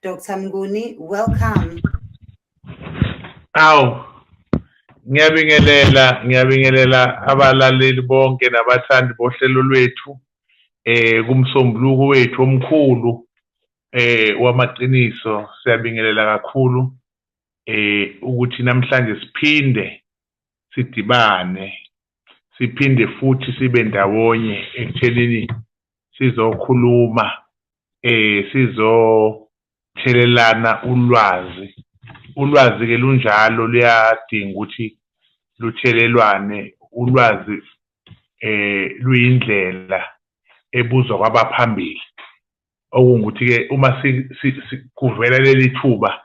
Dr. Mnguni, welcome. Aw, ngiyabingelela abalaleli bonke nabathandi bohlelo lwethu kumsombuluko wethu omkhulu wamaqiniso. Siyabingelela kakhulu ukuthi namhlanje siphinde sidibane, siphinde futhi sibe ndawonye ekuthenini sizokhuluma sizothelelana ulwazi ke lunjalo luyadinga ukuthi luthelelwane. Ulwazi luyindlela ebuzwa kwabaphambili, okungukuthi ke uma kuvela leli thuba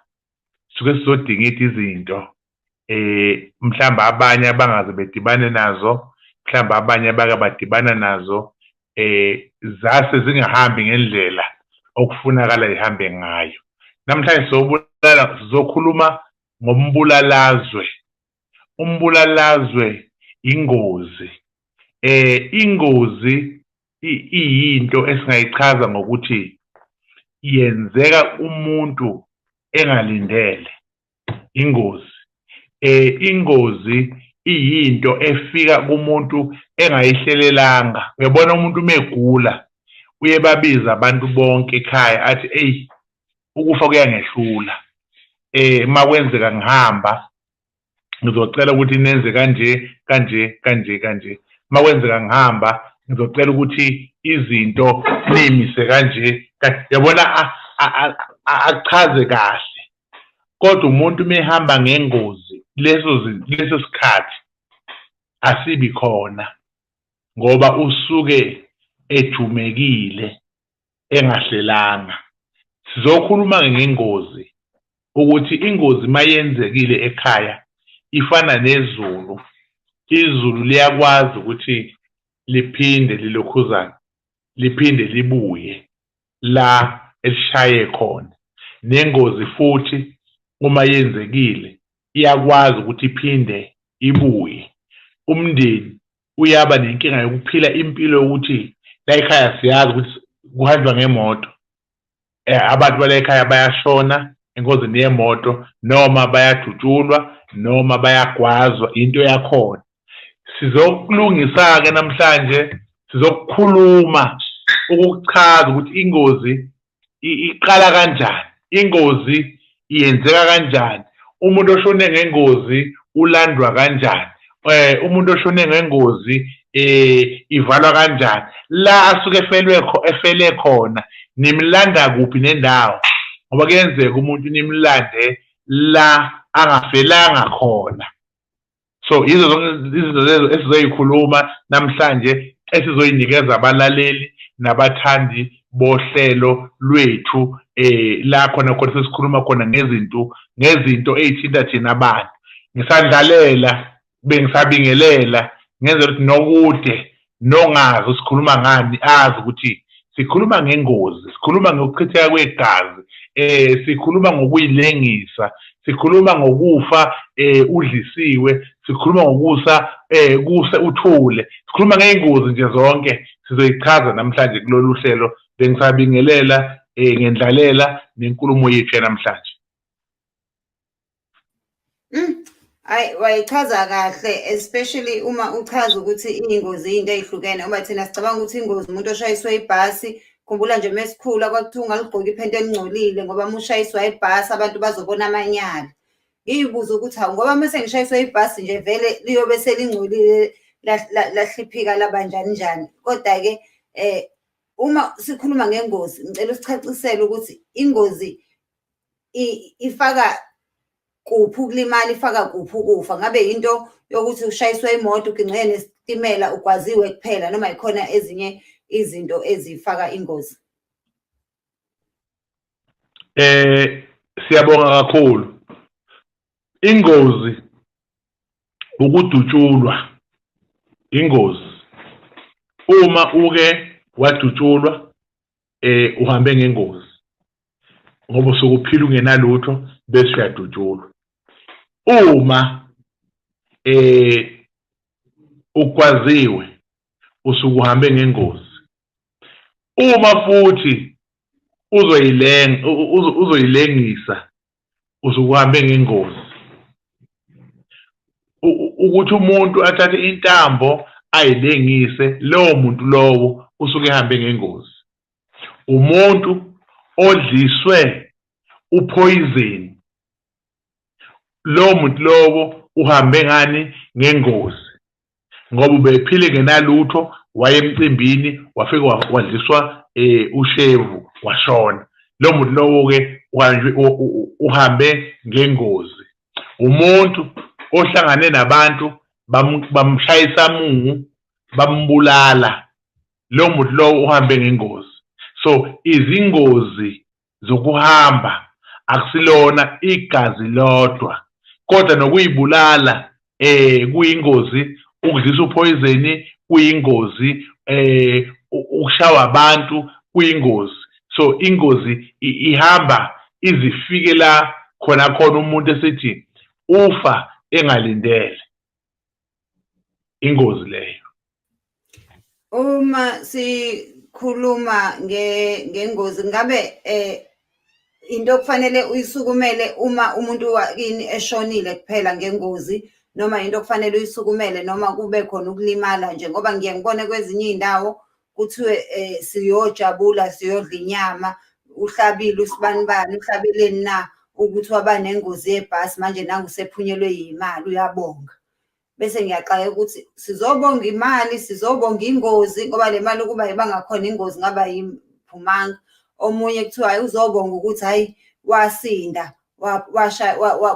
suke sizodinga izinto mhlawumbe abanye abangaze bedibane nazo, mhlawumbe abanye abake badibana nazo zase zingahambi ngendlela okufunakala ihambe ngayo. Namhlanje sizokhuluma ngombulalazwe. Umbulalazwe ingozi. Ingozi iyinto esingayichaza ngokuthi yenzeka umuntu engalindele. Ingozi iyinto efika kumuntu engayihlelelanga. Uyabona umuntu megula uyebabiza abantu bonke ekhaya athi hey, ukufa kuyangehlula, makwenzeka ngihamba ngizocela ukuthi nenze kanje. Makwenzeka ngihamba ngizocela ukuthi izinto nimise kanje. Yabona achaze kahle, kodwa umuntu mehamba ngengozi leso sikhathi asibi khona ngoba usuke ejumekile engahlelanga. Sizokhuluma ngengozi ukuthi ingozi mayenzekile ekhaya ifana nezulu. Izulu liyakwazi ukuthi liphinde lilokhuzane, liphinde libuye la elishaye khona. Nengozi futhi uma yenzekile iyakwazi ukuthi iphinde ibuye. Umndeni uyaba nenkinga yokuphila impilo yokuthi la ekhaya siyazi ukuthi kuhanjwa ngemoto, abantu bala ekhaya bayashona engozini yemoto, noma bayadutshulwa, noma bayagwazwa, into yakhona. Sizokulungisa-ke namhlanje, sizokukhuluma ukuchaza ukuthi ingozi iqala kanjani, ingozi iyenzeka kanjani, umuntu oshone ngengozi ulandwa kanjani, umuntu oshone ngengozi ivalwa kanjani, la asuke efele khona nimlanda kuphi nendawo, ngoba kuyenzeka umuntu nimlande la angafelanga khona. So yizo zonke izinto lezo esizoyikhuluma namhlanje, esizoyinikeza abalaleli nabathandi bohlelo lwethu la khona sesikhuluma khona ngezinto ezithinta thina abantu. Ngisandlalela bengisabingelela ngenzela ukuthi nokude nongazi sikhuluma ngani azi ukuthi sikhuluma ngengozi, sikhuluma ngokuchitheka kwegazi, sikhuluma ngokuyilengisa, sikhuluma ngokufa udlisiwe, sikhuluma ngokusa uthule, sikhuluma ngeengozi nje zonke sizoyichaza namhlanje kulolu hlelo. Bengisabingelela ngendlalela nenkulumo yethu yanamhlanje. Wayichaza kahle, especially uma uchaza ukuthi ingozi into ezihlukene. Uma thina sicabanga ukuthi ingozi umuntu oshayiswe ibhasi, khumbula nje mesikhula kwakuthiwa ungaligqoka iphente elingcolile ngoba uma ushayiswa ibhasi abantu bazobona amanyala. Ngiyibuza ukuthi hawu, ngoba mase ngishayiswe ibhasi nje vele liyobe selingcolile lahliphika labanjani. Kodwa-ke uma sikhuluma ngengozi ngicela usicacisele ukuthi ingozi ifaka kuphi ukulimala, ifaka kuphi ukufa. Ngabe into yokuthi ushayiswe imoto uginqeke nesitimela ugwaziwe kuphela, noma ikhona ezinye izinto ezifaka ingozi? Siyabonga kakhulu. Ingozi ukudutshulwa, ingozi uma uke wadutshulwa uhambe ngengozi ngoba usukuphila ungenalutho bese uyadutshulwa. Uma ukwaziwe usukuhambe ngengozi. Uma futhi uzoyilengisa usukuhambe ngengozi. Ukuthi umuntu athathe intambo ayilengise, lowo muntu lowo usuke ehambe ngengozi. Umuntu odliswe uphoyizeni, lowo muntu lowo uhambe ngani ngengozi, ngoba ubephile ngenalutho, waye emcimbini wafika wadliswa ushevu washona. Lo muntu lowo-ke uhambe ngengozi. Umuntu ohlangane nabantu bamshayisa mungu bambulala, lo muntu lowo uhambe ngengozi. So izingozi zokuhamba akusilona igazi lodwa, kodwa nokuyibulala kuyingozi, ukudlisa uphoyizeni kuyingozi, ukushawa abantu kuyingozi. So ingozi ihamba izifike la khona umuntu esithi ufa engalindele. Ingozi leyo. Uma sikhuluma ngengozi, ngabe into okufanele uyisukumele uma umuntu wakini eshonile kuphela ngengozi, noma into okufanele uyisukumele noma kube khona ukulimala nje? Ngoba ngiye ngibone kwezinye iy'ndawo kuthiwe siyojabula, siyodla inyama, uhlabile usibanibani, uhlabeleni na ukuthi waba nengozi yebhasi, manje nangu usephunyelwe yimali uyabonga. Bese ngiyaxakeka ukuthi sizobonga imali, sizobonga ingozi, ngoba le mali ukuba ibangakhona ingozi ngaba yiphumanga. Omunye kuthiwa hayi uzobonga ukuthi hayi wasinda,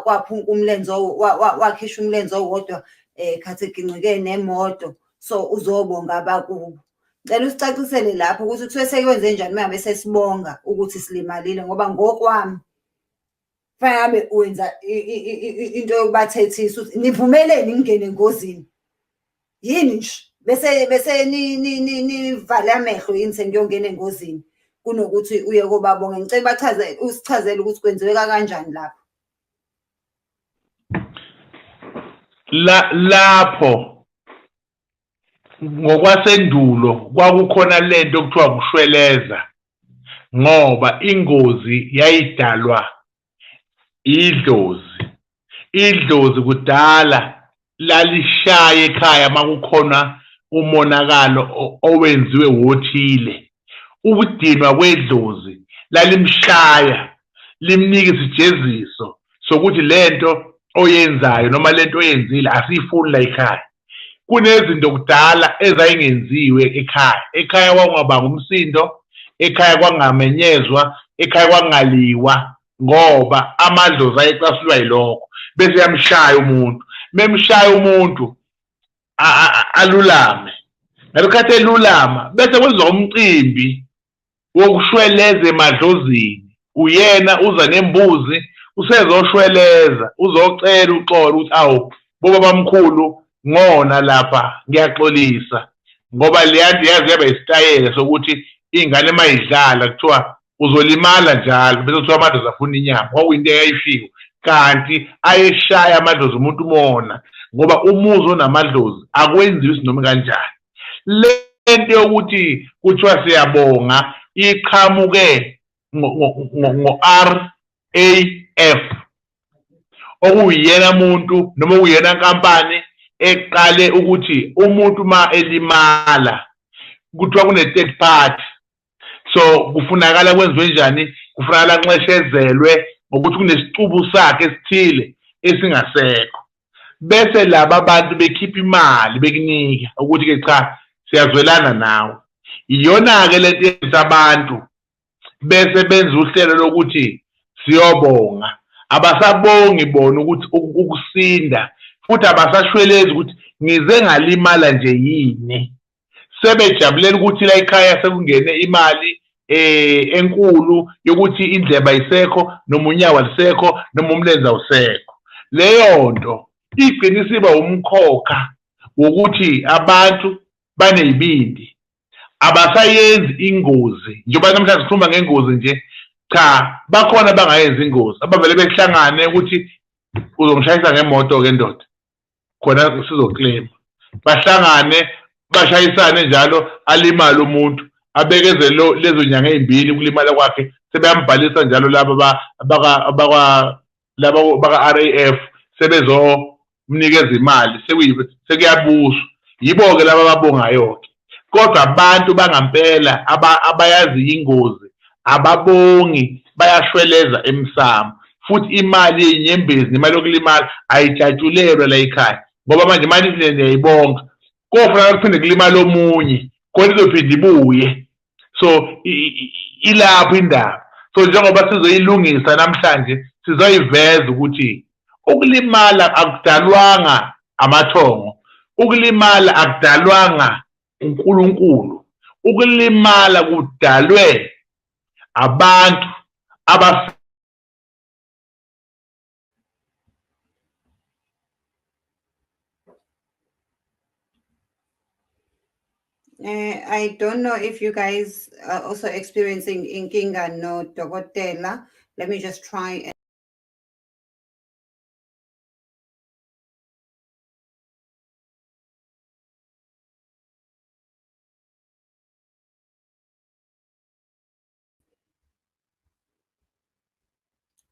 waphunka umlenze, wakhishwa umlenze owodwa khathi egincike nemoto, so uzobonga abakubo. Ngicela usicacisele lapho ukuthi kuthiwe sekwenze njani uma ngabe sesibonga ukuthi silimalile, ngoba ngokwami kufanele ngabe wenza into yokubathethisa ukuthi nivumeleni ngingene engozini yini nje, bese nivale amehlo yini sengiyongena engozini, kunokuthi uye kobabonga. Ngicela usichazele ukuthi kwenzeka kanjani lapho. Lapho ngokwasendulo kwakukhona lento okuthiwa kushweleza, ngoba ingozi yayidalwa idlozi. Idlozi kudala lalishaya ekhaya makukhona umonakalo owenziwe wothile. Ukudinwa kwedlozi lalimshaya, limnika isijeziso sokuthi lento oyenzayo noma lento oyenzile asiyifuni la ekhaya. Kunezinto kudala ezayingenziwe ekhaya. Ekhaya kwakungabanga umsindo, ekhaya kwangamenyezwa, ekhaya kwangaliwa, ngoba amadlozi ayecasulwa yilokho. Bese yamshaya umuntu, memshaya umuntu alulame. Ngalokhathi elulama bese kwenziwa umcimbi wokushweleza emadlozini. Uyena uza nembuzi, usezoshweleza, uzocela uxolo ukuthi awu boba bamkhulu ngona lapha, ngiyaxolisa, ngoba leyanto yazi yaba isitayela sokuthi ingane mayidlala kuthiwa uzolimala njalo, bese kuthiwa amadlozi afuna inyama. Kwakuyinto eyayifika, kanti ayeshaya amadlozi umuntu umona, ngoba umuzi onamadlozi akwenziwe isinoma kanjani. Lento yokuthi kuthiwa siyabonga iqhamuke ngo-RAF, okuyena muntu noma okuyena nkampani eqale ukuthi umuntu ma elimala kuthiwa kune-third party. So kufunakala kwenziwe njani? Kufunakala nxeshezelwe ngokuthi kunesicubu sakhe esithile esingasekho, bese laba abantu bekhipha imali bekunika ukuthi-ke cha siyazwelana nawe. Iyona-ke lento yenza abantu bese benza uhlelo lokuthi siyobonga. Abasabongi bona ukuthi ukusinda, futhi abasashwelezi ukuthi ngize ngalimala nje yini. Sebejabulela ukuthi la ekhaya sekungene imali enkulu yokuthi indleba ayisekho noma unyawo alisekho noma umlenze awusekho. Leyo nto igcina isiba umkhokha wokuthi abantu baney'bindi, abasayenzi ingozi. Njengoba namhlanje sikhuluma ngengozi nje, cha bakhona bangayenzi ingozi, abavele behlangane ukuthi uzongishayisa ngemoto-ke ndoda, khona sizoklema. Bahlangane bashayisane njalo, alimale umuntu, abekeze lezo nyanga ey'mbili ukulimala kwakhe sebeyambhalisa njalo laba baka RAF sebezomnikeza imali sekuyabuswa yibo-ke laba ababongayo-ke kodwa abantu bangampela abayazi ingozi ababongi bayashweleza emsamo futhi imali yenyembezi nemali yokulimala ayijatshulelwa la ekhaya ngoba manje imali niyayibonga kofanele kuphinde kulimala omunye khona izophinda ibuye so ilapho indaba so njengoba sizoyilungisa namhlanje sizoyiveza ukuthi ukulimala akudalwanga amathongo ukulimala akudalwanga uNkulunkulu ukulimala kudalwe abantu I don't know if you guys are also experiencing inkinga no Dokotela. Let me just try.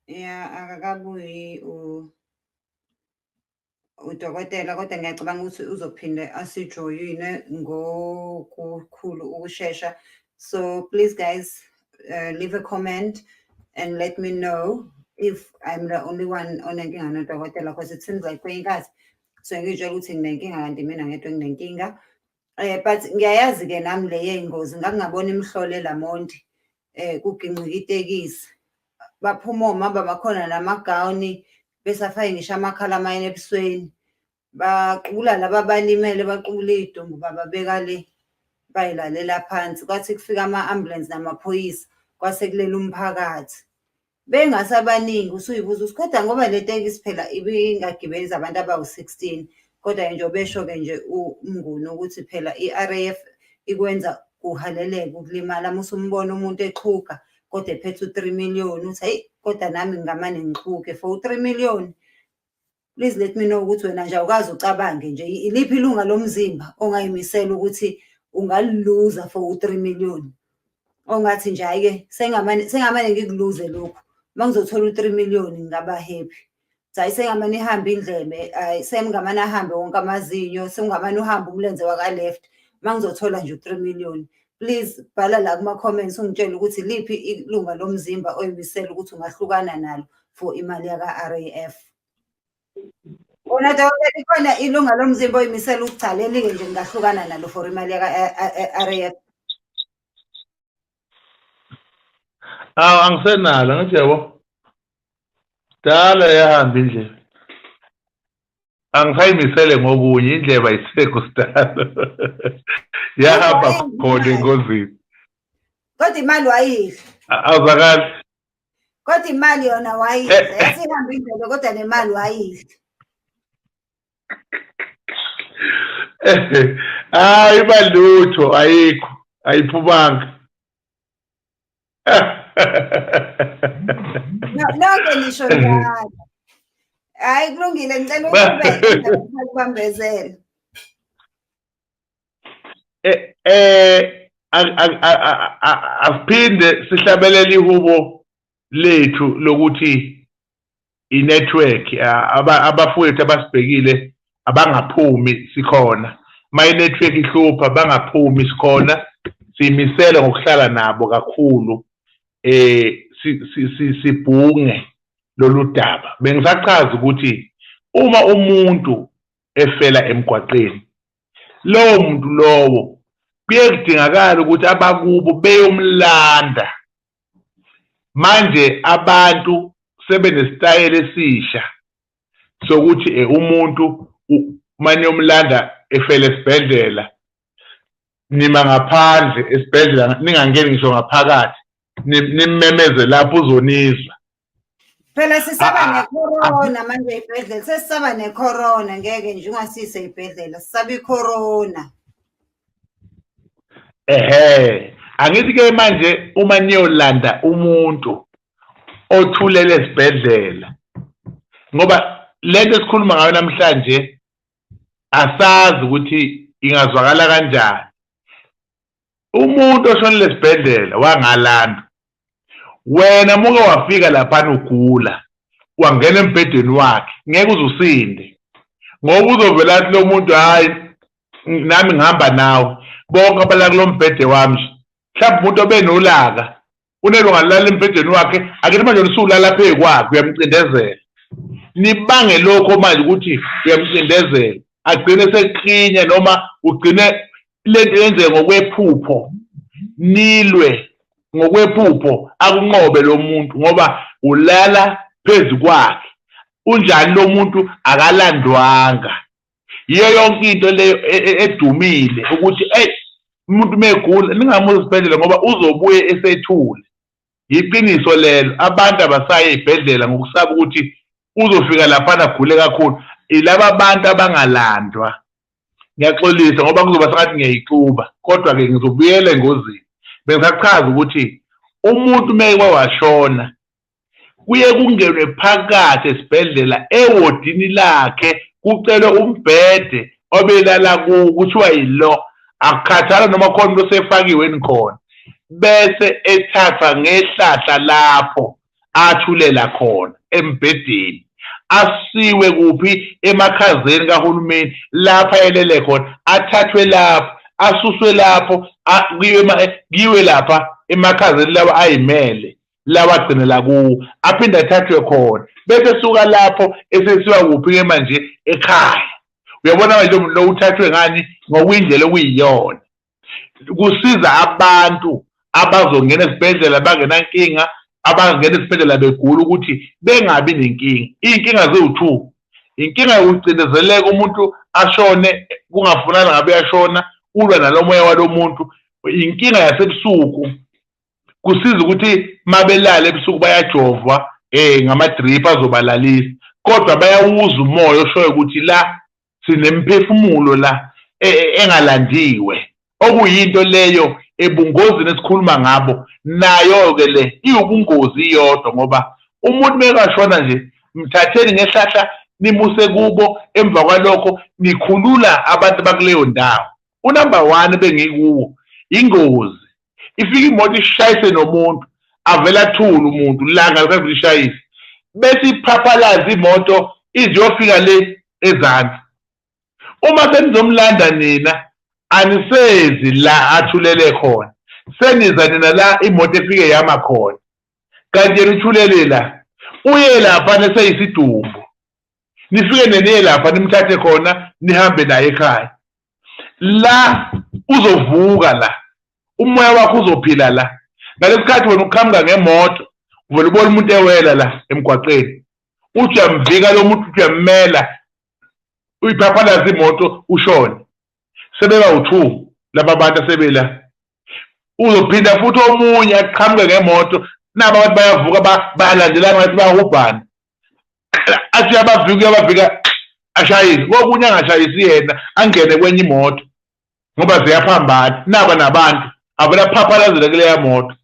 Yeah, akakabuyi uDokotela kodwa ngiyacabanga ukuthi uzophinde asijoyine ngokukhulu ukushesha. So please guys, leave a comment and let me know if I'm the only one onenkinga noDokotela because it seems like kuyinkathi so ngitshela ukuthi nginenkinga kanti mina ngedwa nginenkinga. But ngiyayazi-ke nami le yey'ngozi ngakungabona imhlolo eLamonti kuginqika itekisi baphuma omama bakhona namagawuni besafake ngisho amakhala amayini ebusweni baqula laba balimele baqula iy'dumbu bababeka le bayilalela phansi kwathi kufika ama-ambulance namaphoyisa kwase kulela umphakathi bengasabaningi usuyibuza ukuthi kodwa ngoba le tekisi phela ibingagibeliza abantu abawu-16 kodwa nje besho-ke nje umnguni ukuthi phela i-RAF ikwenza kuhaleleke ukulimala musumbona umuntu eqhuka kodwa ephethe u3 million uthi hayi kodwa nami ngamane ngiqhuke for u3 million. Please let me know ukuthi wena nje awukazi ucabange nje iliphi ilunga lomzimba ongayimisela ukuthi ungaliluza for u3 million ongathi nje hayi-ke sengamane ngikuluze lokhu mangizothola u3 million ngingaba happy. Hayi sengamane ihambe indlebe sengamane ahambe wonke amazinyo sengamane uhambe umlenze waka left mangizothola nje u3 million. Please bhala la kuma-comments ungitshele ukuthi liphi ilunga lomzimba oyimisela ukuthi ungahlukana nalo for imali yaka-RAF. Wona Dokotela ikhona ilunga lomzimba oyimisela ukuthi cha leli-ke nje ngingahlukana nalo for imali yaka-RAF. Angisenalo ngithi yabo dala yahamba indlebe angisayimisele ngokunye indlebe ayisekho sidala yahamba khona engozini kodwa imali wayidla awuzakali kodwa imali yona wayidla yasihamba indlebe kodwa nemali wayidla hayi balutho ayikho ayiphumanga nonke nisho njalo. Hayi kulungile ngicela ukubambezela. Asiphinde sihlabelele ihubo lethu lokuthi i-network abafowethu abasibhekile abangaphumi sikhona my network ihlupha bangaphumi sikhona simisele ngokuhlala nabo kakhulu sibhunge lolu daba bengisachaza ukuthi uma umuntu efela emgwaqeni lowo muntu lowo kuye kudingakala ukuthi abakubo beyomlanda manje abantu sebenesitayela esisha sokuthi umuntu maniyomlanda efela esibhedlela nima ngaphandle esibhedlela ningangeni ngisho ngaphakathi nimmemeze lapho uzonizwa phela sisaba necorona manje ey'bhedlela sesisaba necorona ngeke nje ungasise ey'bhedlela sisaba icorona. Angithi-ke manje uma niyolanda umuntu othulele esibhedlela ngoba lento esikhuluma ngayo namhlanje asazi ukuthi ingazwakala kanjani. Umuntu oshonile esibhedlela wangalanda wena muke wafika lapha ugula wangena embhedeni wakhe ngeke uzusinde ngoba uzovela athi lo muntu hayi nami ngihamba nawe bonke abala kulo mbhede wami mhlawumbe umuntu obenolaka unelunga lala embhedeni wakhe akithi manje usulala phezu kwakhe uyamcindezela nibange lokho manje ukuthi uyamcindezela agcine seqhinya noma ugcine lento yenze ngokwephupho nilwe ngokwephupho akunqobe lo muntu ngoba ulala phezu kwakhe unjani lo muntu akalandwanga yiyo yonke into leyo edumile ukuthi umuntu megula ningamuzi isibhedlela ngoba uzobuye esethule iqiniso lelo abantu abasaye ezibhedlela ngokusaba ukuthi uzofika lapha agule kakhulu ilaba abantu abangalandwa ngiyaxolisa ngoba kuzoba sengathi ngiyayixuba kodwa ke ngizobuyela engozini bengisachaza ukuthi umuntu meke washona kuye kungenwe phakathi esibhedlela ewodini lakhe kucelwe umbhede obelala kuwo kuthiwa yilo akukhathala noma khona into sefakiwe enikhona bese ethatha ngehlahla lapho athulela khona embhedeni asiwe kuphi emakhazeni kahulumeni lapha elele khona athathwe lapho asuswe lapho kiwe lapha emakhazeni lawa ayimele lawa agcinela kuwo aphinde athathwe khona bese suka lapho esesiwa kuphi-ke manje ekhaya uyabona manje lo muntu lo uthathwe ngani ngokwindlela okuyiyona kusiza abantu abazongena esibhedlela bangenankinga abangena esibhedlela begula ukuthi bengabi nenkinga iy'nkinga ziwu-2 inkinga yokucindezeleka umuntu ashone kungafunanga ngabe yashona ulwa nalo moya walo muntu inkinga yasebusuku kusiza ukuthi mabelala ebusuku bayajovwa ngama-drip azobalalisa kodwa bayawuza umoya oshoyo ukuthi la sinemphefumulo la engalandiwe okuyinto leyo ebungozini esikhuluma ngabo nayo-ke le iwubungozi iyodwa ngoba umuntu mekashona nje mthatheni ngehlahla nimuse kubo emva kwalokho nikhulula abantu bakuleyo ndawo unumber 1 bengikuwo ingozi ifika imoto ishayise nomuntu avela thula umuntu langa lokho ishayise bese iphaphalaza imoto iziyofika le ezantsi uma senizomlanda nina anisezi la athulele khona seniza nina la imoto efike yama khona kanti yena uthulele la uye lapha neseyisidumbu nifike neniye lapha nimthathe khona nihambe naye ekhaya la uzovuka la umoya wakho uzophila la ngalesikhathi wena uqhamuka ngemoto uvela ubona umuntu ewela la emgwaqeni uthi uyamvika lo muntu uyammela uyiphaphalaza imoto ushone sebeba u2 laba bantu asebela uzophinda futhi omunye aqhamuke ngemoto naba abantu bayavuka bayalandelana ngathi bayahubhana athi abavika ashayise kokunye angashayisi yena angene kwenye imoto ngoba ziyaphambana naba nabantu avela phaphalazela kuleya moto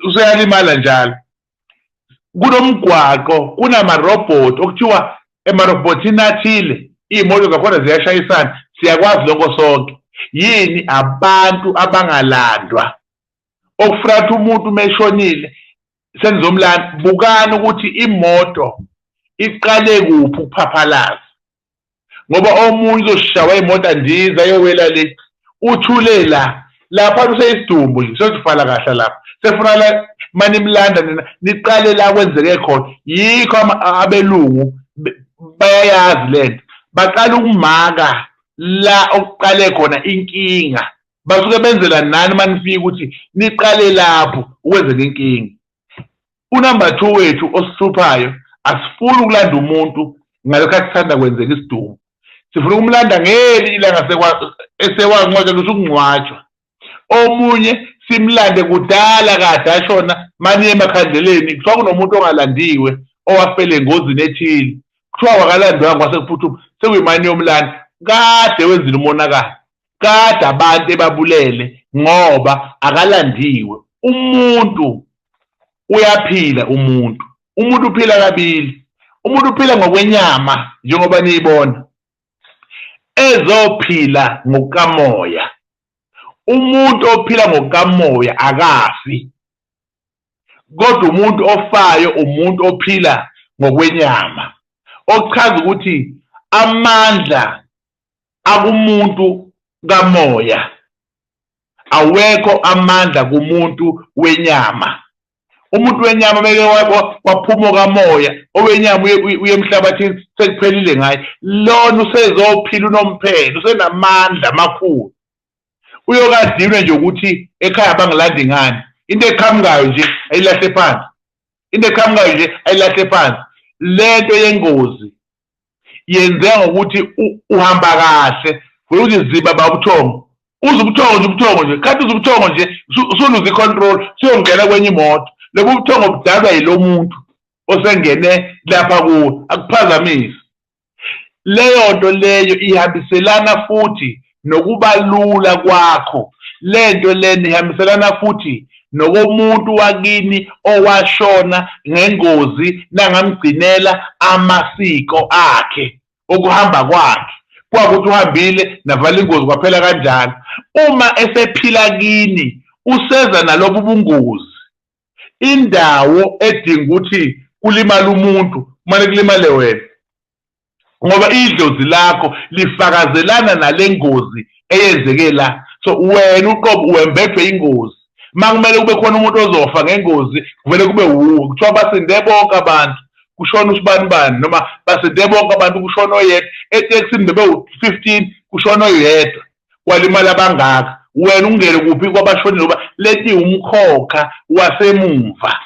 useyalimala njalo kunomgwaqo kunamarobot okuthiwa emarobotini athile iy'moto zakhona ziyashayisana siyakwazi lokho sonke yini abantu abangalandwa okufuna ukuthi umuntu meshonile senizomlanda bukani ukuthi imoto iqale kuphi ukuphaphalaza ngoba omunye uzoshawa imoto andiza yowela le uthule lapha useyisidumbu nje sesifala kahle lapha sefuna la manimlanda nina niqale la kwenzeke khona yikho abelungu bayayazi lento baqala ukumaka la okuqale khona inkinga basuke benzela nani manifika ukuthi niqale lapho ukwenzeka inkinga unumber 2 wethu osihluphayo asifuni ukulanda umuntu ngalokho akuthanda kwenzeka isidumbu sifuna ukumlanda ngeli ilanga esewanqotshwa kusukungcwatshwa omunye simlande kudala kade ashona manje emakhandeleni kuthiwa kunomuntu ongalandiwe owafela engozini ethile kuthiwa wakalandwanga kwasekuphuthuma sekuyimani yomlanda kade wenzile umonakalo kade abantu ebabulele ngoba akalandiwe umuntu uyaphila umuntu uphila kabili umuntu uphila ngokwenyama njengoba niyibona ezophila ngokamoya umuntu ophila ngokamoya akafi kodwa umuntu ofayo umuntu ophila ngokwenyama, okuchaza ukuthi amandla akumuntu kamoya, awekho amandla kumuntu wenyama. Umuntu wenyama meke waphuma kamoya, owenyama uye emhlabathini sekuphelile ngaye, lona usezophila unomphela, usenamandla amakhulu. Uyokadinwe nje ukuthi ekhaya bangilandi ngani, into eqhamukayo nje ayilahle phansi, into eqhamukayo nje ayilahle phansi. Lento yengozi yenzeka ngokuthi uhamba kahle ukuthi ziba babuthongo, uze ubuthongo nje kanti uze ubuthongo nje usuluza icontrol siyongena kwenye imoto. Lobu buthongo budalwa yilo muntu osengene lapha kuwo, akuphazamisa. Leyo nto leyo ihambiselana futhi nokuba lula kwakho, lento lena ihambiselana futhi nokomuntu wakini owashona ngengozi nangamgcinela amasiko akhe okuhamba kwakhe, kwakuthi uhambile navala ingozi kwaphela kanjalo. Uma esephila kini useza nalobu bungozi, indawo edinga ukuthi kulimala umuntu kumele kulimale wena, ngoba idlozi lakho lifakazelana nale ngozi eyenzeke la. So wena uqobo wembethwe ingozi, makumele kube khona umuntu ozofa ngengozi kuvele kube wuwe, kuthiwa basinde bonke abantu kushona usibani noma basinde bonke abantu kushona oyedwa, etekisini bebe 15 kushona oyedwa kwalimala abangaka. Wena ungene kuphi kwabashonile ngoba leti umkhokha wasemumva.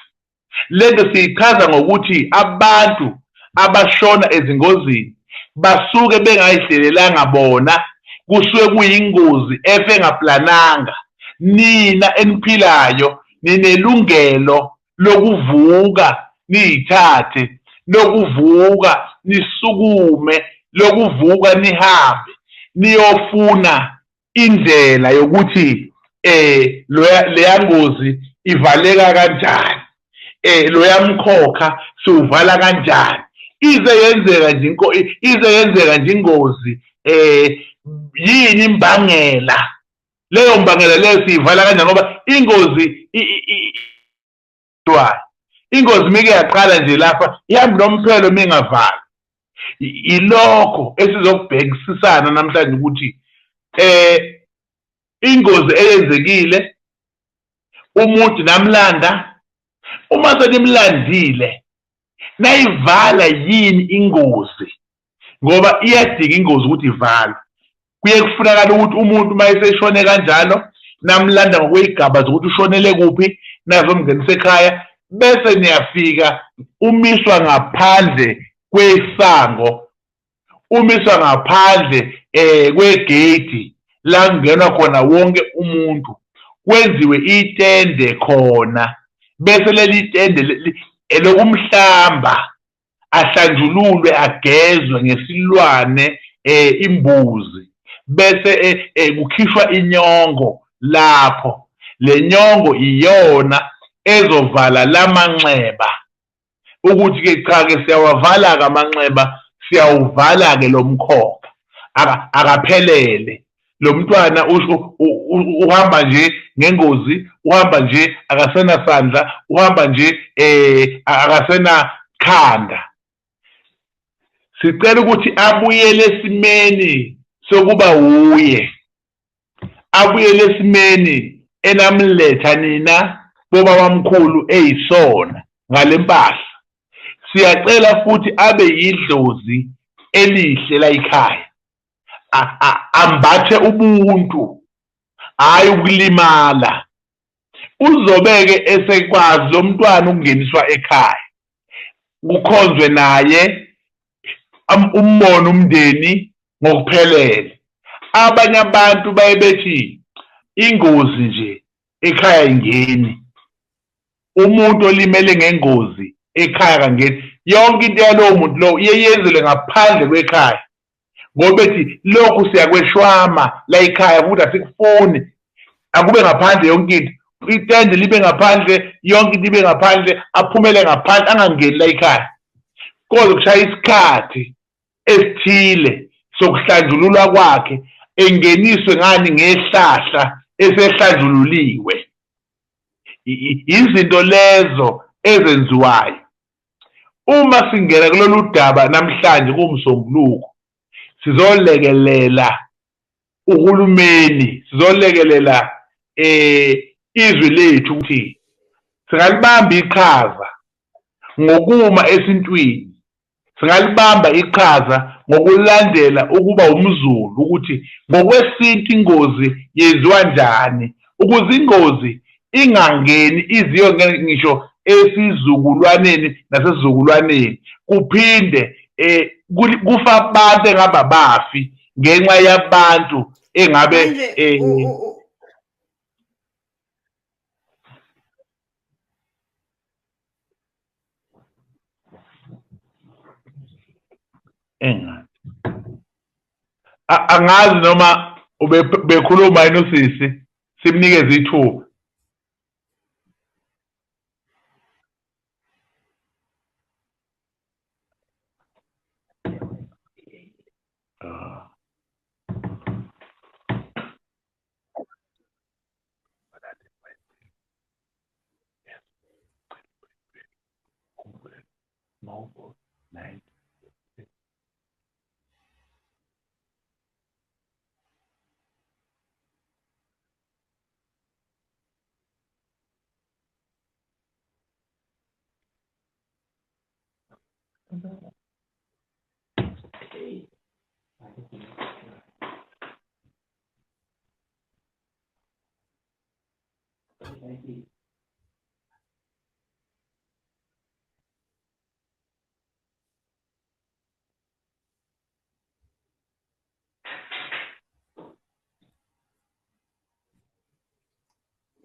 Lento siyichaza ngokuthi abantu abashona ezingozini basuke bengayihlelelanga bona, kusuke kuyingozi efe ngaplananga. Nina eniphilayo ninelungelo lokuvuka niyithathe, lokuvuka nisukume, lokuvuka nihambe niyofuna indlela yokuthi leya ngozi ivaleka kanjani, loya mkhokha siwuvala kanjani. Ize yenzeka nje ingozi, yini imbangela, leyo mbangela leyo siyivala kanjani ngoba ingozi mike yaqala nje lapha ihambe nomphelo mingavala. Ilokho esizokubhekisisana namhlanje ukuthi ingozi eyenzekile umuntu namlanda, uma senimlandile nayivala yini ingozi, ngoba iyadinga ingozi ukuthi ivalwe. Kuye kufunakala ukuthi umuntu mayeseshone kanjalo namlanda ngokwezigaba zokuthi ushonele kuphi, nazomngenisa ekhaya, bese niyafika umiswa ngaphandle kwesango, umiswa ngaphandle kwegate la kungenwa khona wonke umuntu, kwenziwe itende khona, bese leli tende elokumhlamba ahlanjululwe agezwe ngesilwane imbuzi, bese kukhishwa inyongo lapho. Le nyongo iyona ezovala lamanxeba ukuthi ke cha ke siyawavala ke amanxeba, siyawuvala ke lo mkhokha akaphelele. Lo mntwana uhamba nje ngengozi, uhamba nje akasena sandla, uhamba nje akasena khanda. Sicela ukuthi abuyele esimeni sokuba uye, abuyele esimeni enamletha nina boba wamkhulu eyisona ngale mpahla. Siyacela futhi abe yidlozi elihle la ekhaya, ambathe ubuntu hayi ukulimala. Uzobeke esekwazi lo mntwana ukungeniswa ekhaya, kukhonzwe naye umbono umndeni ngokuphelele. Abanye abantu baye bethi ingozi nje ekhaya ingeni, umuntu olimele ngengozi ekhaya kangeni. Yonke into yalowo muntu lo iyenzelwe ngaphandle kwekhaya, ngoba bethi lokhu siyakweshwama la ekhaya futhi asikufuni, akube ngaphandle yonke into, itende libe ngaphandle, yonke into ibe ngaphandle, aphumele ngaphandle, angangeni la ekhaya. Kodwa kushaya isikhathi esithile sokuhlanjululwa kwakhe, engeniswe ngani ngehlahla esehlanjululiwe. izinto lezo ezenziwayo. Uma singena kulolu daba namhlanje kuMsombuluko, sizolekelela uhulumeni, sizolekelela izwi lethu ukuthi singalibamba iqhaza ngokuma esintwini, singalibamba iqhaza ngokulandela ukuba umZulu ukuthi ngokwesintu ingozi yenziwa njani ukuze ingozi ingangeni iziyo ngisho esizukulwaneni nasesizukulwaneni, kuphinde kufa abantu engaba bafi ngenxa yabantu engabe angazi noma bekhuluma yini usisi, simnikeze ithuba.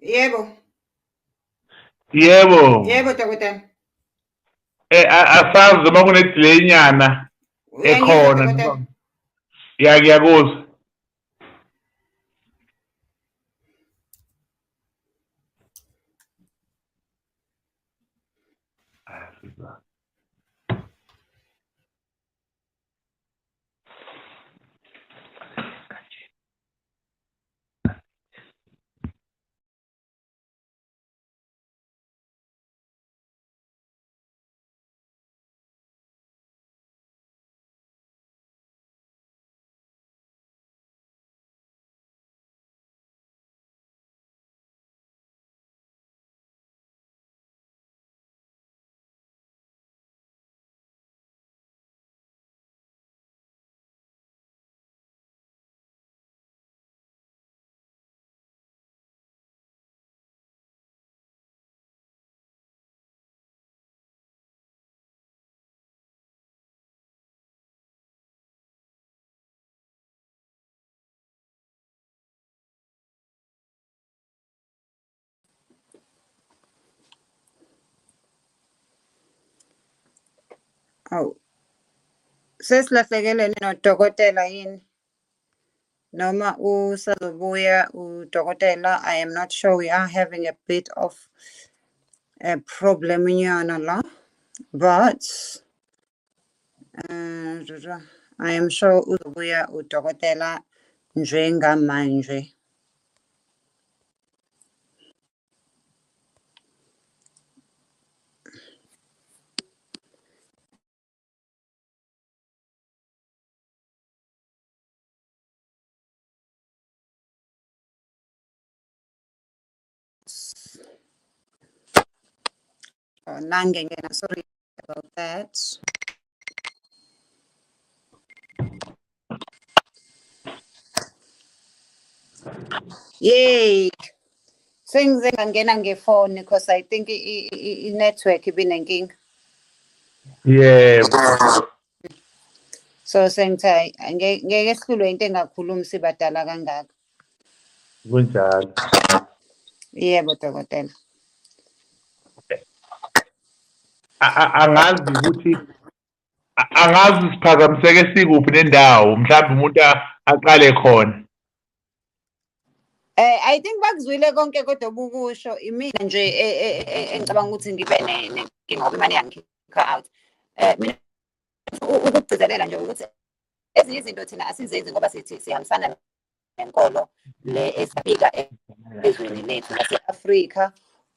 Yebo. Yebo. Yebo dokotela. Asazi noma kune-delay nyana ekhona. Ngiyakuzwa. Awu. Sesilahlekelwe nodokotela yini? Noma usazobuya udokotela, I am not sure. We are having a bit of a problem nyana la, but I am sure uzobuya udokotela njengamanje. Oh, Nangengena, sorry about that. Yay! Sengize ngangena ngefoni because I think i-network ibinenkinga. Yebo. So sengithi ngeke sihlulwe into engakhulumi sibadala kangaka. Kunjalo. Yebo dokotela. Angazi ukuthi angazi siphazamiseke sikuphi nendawo, mhlawumbe umuntu aqale khona. I think bakuzwile konke kodwa obukusho imina nje engicabanga ukuthi ngibe nenkinga ngoba imali yangikhipha out. Mina ukugcizelela nje ukuthi ezinye izinto thina asizenzi ngoba sithi sihambisana nenkolo le esifika ezweni lethu lase-Afrika,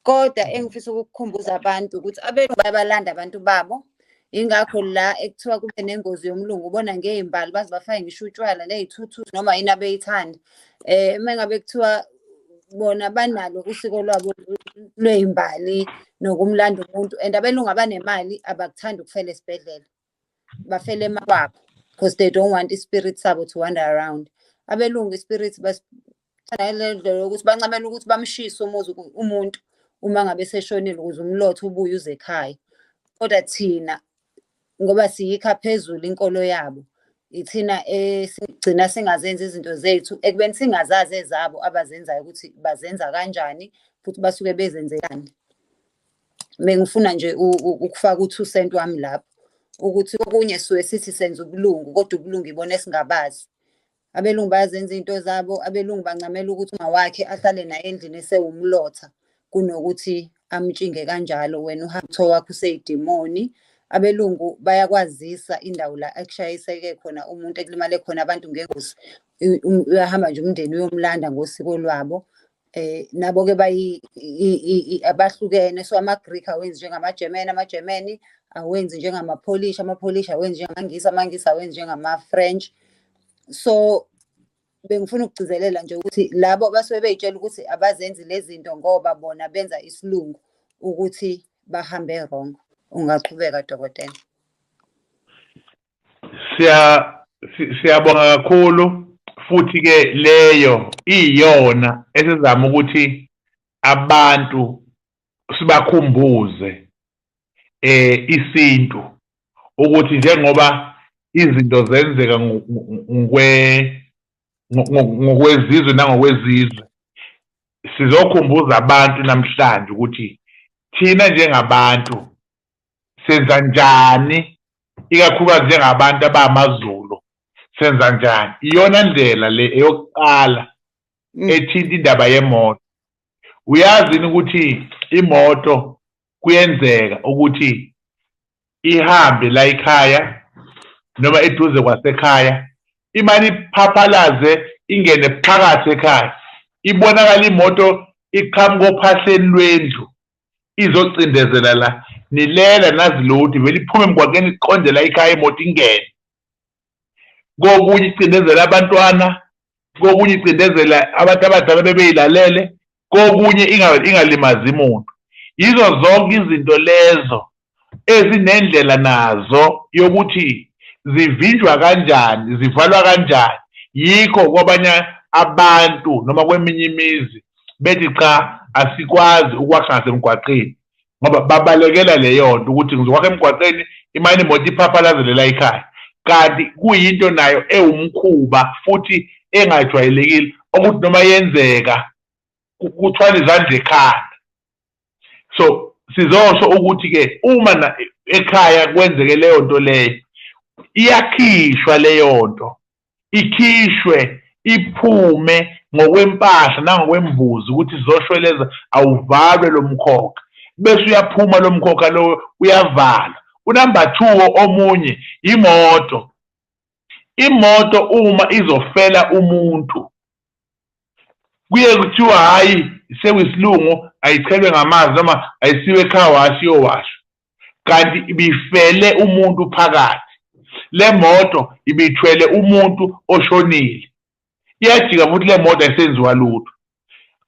Kodwa engifisa ukukukhumbuza abantu ukuthi abelungu bayabalanda abantu babo. Ingakho la ekuthiwa kube nengozi yomlungu ubona ngey'mbali baze bafake ngisho utshwala ney'thuthuthi noma yini abeyithanda. Uma ngabe kuthiwa bona banalo usiko lwabo lwey'mbali nokumlanda umuntu, and abelungu abanemali abakuthandi ukufela esibhedlela, bafela emakwabo because they don't want ispirit sabo to wander around. Abelungu ispirit ndlela yokuthi bancamela ukuthi bamshise umuntu uma ngabe seshonile ukuze umlotha ubuye uze ekhaya. Kodwa thina ngoba siyikha phezulu inkolo yabo, ithina sigcina singazenzi izinto zethu ekubeni singazazi ezabo abazenzayo ukuthi bazenza kanjani futhi basuke bezenzelani. Bengifuna nje ukufaka u2 cent wami lapho ukuthi okunye suke sithi senza ubulungu kodwa ubulungu ibona esingabazi. Abelungu bayazenza into zabo, abelungu bancamela ukuthi ungawakhe ahlale naye endlini esewumlotha kunokuthi amtshinge kanjalo wena uhamtho wakho useyidimoni. Abelungu bayakwazisa indawo la ekushayiseke khona umuntu ekulimale khona abantu ngengozi, uyahamba nje umndeni uyomlanda ngosiko lwabo. Nabo-ke abahlukene, so ama-Greek awenzi njengama-German, ama-Germany awenzi njengama-Polish, ama-Polish awenzi njengamaNgisi, amaNgisi awenzi njengama-French. So bengifuna ukugcizelela nje ukuthi labo basuke bey'tshela ukuthi abazenzi lezi zinto ngoba bona benza isilungu ukuthi bahambe wrong. Ungaqhubeka dokotela. Siyabonga kakhulu futhi-ke leyo iyona esizama ukuthi abantu sibakhumbuze isintu ukuthi njengoba izinto zenzeka ngokwezizwe nangokwezizwe, sizokhumbuza abantu namhlanje ukuthi thina njengabantu senza njani, ikakhulukazi njengabantu abamaZulu senza njani. Iyona ndlela le eyokuqala ethinta indaba yemoto. Uyazini ukuthi imoto kuyenzeka ukuthi ihambe la ekhaya noma eduze kwasekhaya, imane iphaphalaze ingene phakathi ekhaya, ibonakala imoto iqhamuka ophahleni lwendlu izocindezela la, nilela nazi lutho vele iphume emgwaqeni iqonde la ekhaya imoto ingene. Kokunye icindezela abantwana, kokunye icindezela abantu abadala bebeyilalele, kokunye ingalimazi umuntu. Yizo zonke izinto lezo ezinendlela nazo yokuthi zivinjwa kanjani, zivalwa kanjani. Yikho kwabanye abantu noma kweminye imizi bethi cha asikwazi ukwakha ngasemgwaqeni ngoba babalekela leyo nto ukuthi ngizokwakha emgwaqeni imane imoto iphaphalaze la ekhaya. Kanti kuyinto nayo ewumkhuba futhi engajwayelekile ukuthi noma yenzeka kuthwala izandla ekhanda. So sizosho ukuthi-ke uma ekhaya kwenzeke leyo nto leyo, iyakhishwa leyo nto, ikhishwe iphume ngokwempahla nangokwembuzi ukuthi sizoshweleza awuvalwe lo mkhokha, bese uyaphuma lo mkhokha lo uyavala. Unumber 2 omunye imoto. Imoto uma izofela umuntu kuye kuthiwa hayi sekuyisilungu ayichelwe ngamanzi noma ayisiwe ekhaya washi yowashwa, kanti ibifele umuntu phakathi. Le moto ibithwele umuntu oshonile, iyajika futhi le moto ayisenziwa lutho.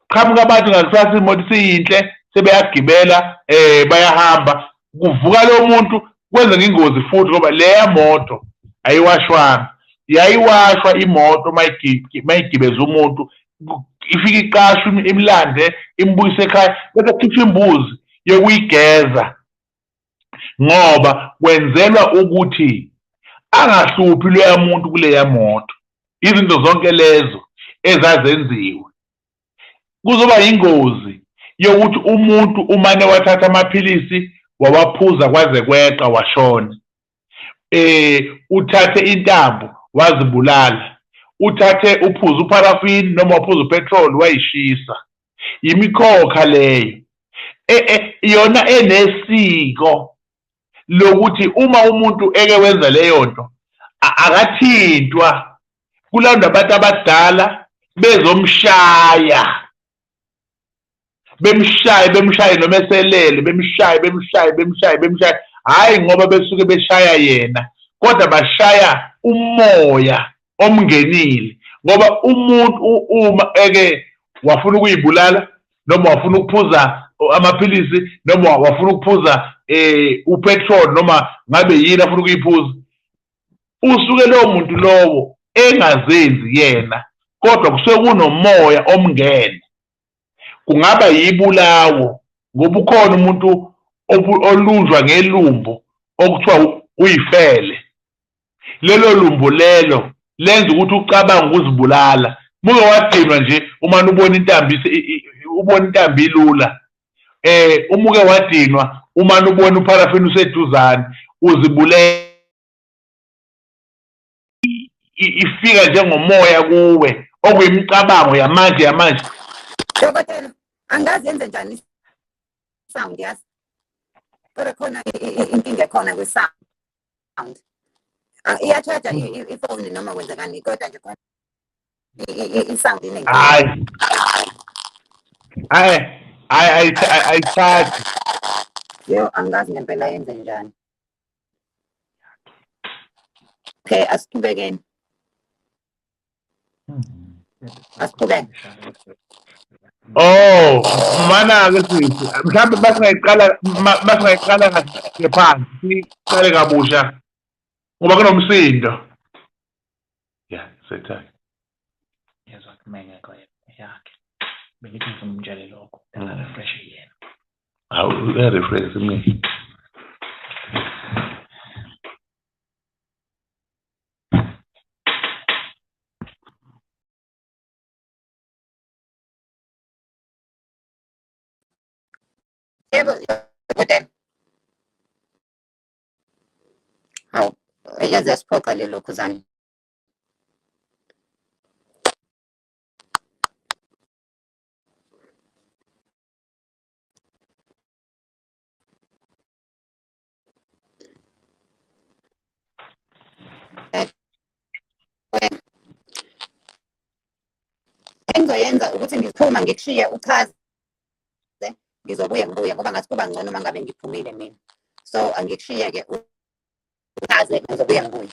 Qhamuka abantu ngakusasa imoto isiyinhle sebeyagibela bayahamba, kuvuka lo muntu kwenzeka ingozi futhi ngoba leya moto ayiwashwanga. Yayiwashwa imoto mayigibeza umuntu, ifika iqashwe imlande imbuyise ekhaya bese kukhipha imbuzi yokuyigeza ngoba kwenzelwa ukuthi angahluphi loya muntu kuleya moto. Izinto zonke lezo ezazenziwe kuzoba ingozi yokuthi umuntu umane wathatha amaphilisi wawaphuza kwaze kweqa washona. Uthathe intambo wazibulala, uthathe uphuze uparafini noma waphuza upetrol wayishisa. Yimikhokha leyo yona enesiko lokuthi uma umuntu eke wenza leyo nto akathintwa. Kulawundi abantu abadala bezomshaya bemshaye noma eselele, bemshaye, hhayi ngoba besuke beshaya yena, kodwa bashaya umoya omngenile. Ngoba umuntu uma wafuna ukuyibulala, noma wafuna ukuphuza amaphilisi, noma wafuna ukuphuza upetrol, noma ngabe yini afuna ukuyiphuza, usuke lowo muntu lowo engazenzi yena, kodwa kusuke kunomoya omngene. Kungaba yibulawo, ngoba ukhona umuntu olunjwa ngelumbu okuthiwa uyifele. Lelo lumbu lelo lenza ukuthi ucabange ukuzibulala. Muke wadinwa nje uma ubona intambi ilula. Umuke wadinwa uma ubona upharafini useduzane uzibulele. Ifika njengomoya kuwe okuyimicabango yamanje. Dokotela, angazi yenze njani sound yazi. Kodwa khona inkinga ekhona kwi-sound. Iyathatha ifoni noma kwenzekani, kodwa nje khona i-sound inenkinga. Ayithathi. Yo, angazi ngempela yenze njani. Okay, asiqhubekeni. Asiqhubeke. Oh, mana-ke sisi, mhlawumbe masingayiqala ngaphansi, siqale kabusha ngoba kunomsindo. Ya, sethayo. Yezwa kumengeko yakhe. Bengithi ngifuna umtshele lokho, refresh yena. Hawu, uyarefresh mina. Yebo, dokotela. Hawu, yaze yasiphoqa lelokhuzane. Engizoyenza ukuthi ngiphuma ngikushiye uchaze, ngizobuye ngibuye ngoba ngathi kuba ngcono uma ngabe ngiphumile mina. So angikushiye-ke uchaze, ngizobuye ngibuye.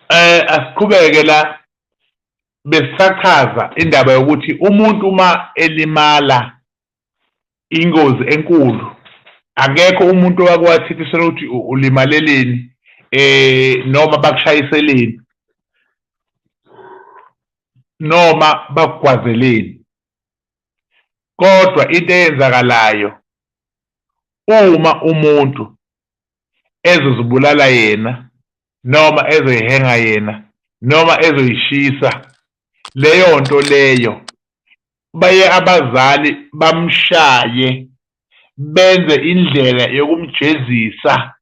Asiqhubeke la besisachaza indaba yokuthi umuntu uma elimala ingozi enkulu, akekho umuntu owakwathithisela ukuthi ulimaleleni noma bakushayiseleni noma bakugwazeleni. Kodwa into eyenzakalayo uma umuntu ezozibulala yena noma ezoyihenga yena noma ezoyishisa, leyo nto leyo baye abazali bamshaye, benze indlela yokumjezisa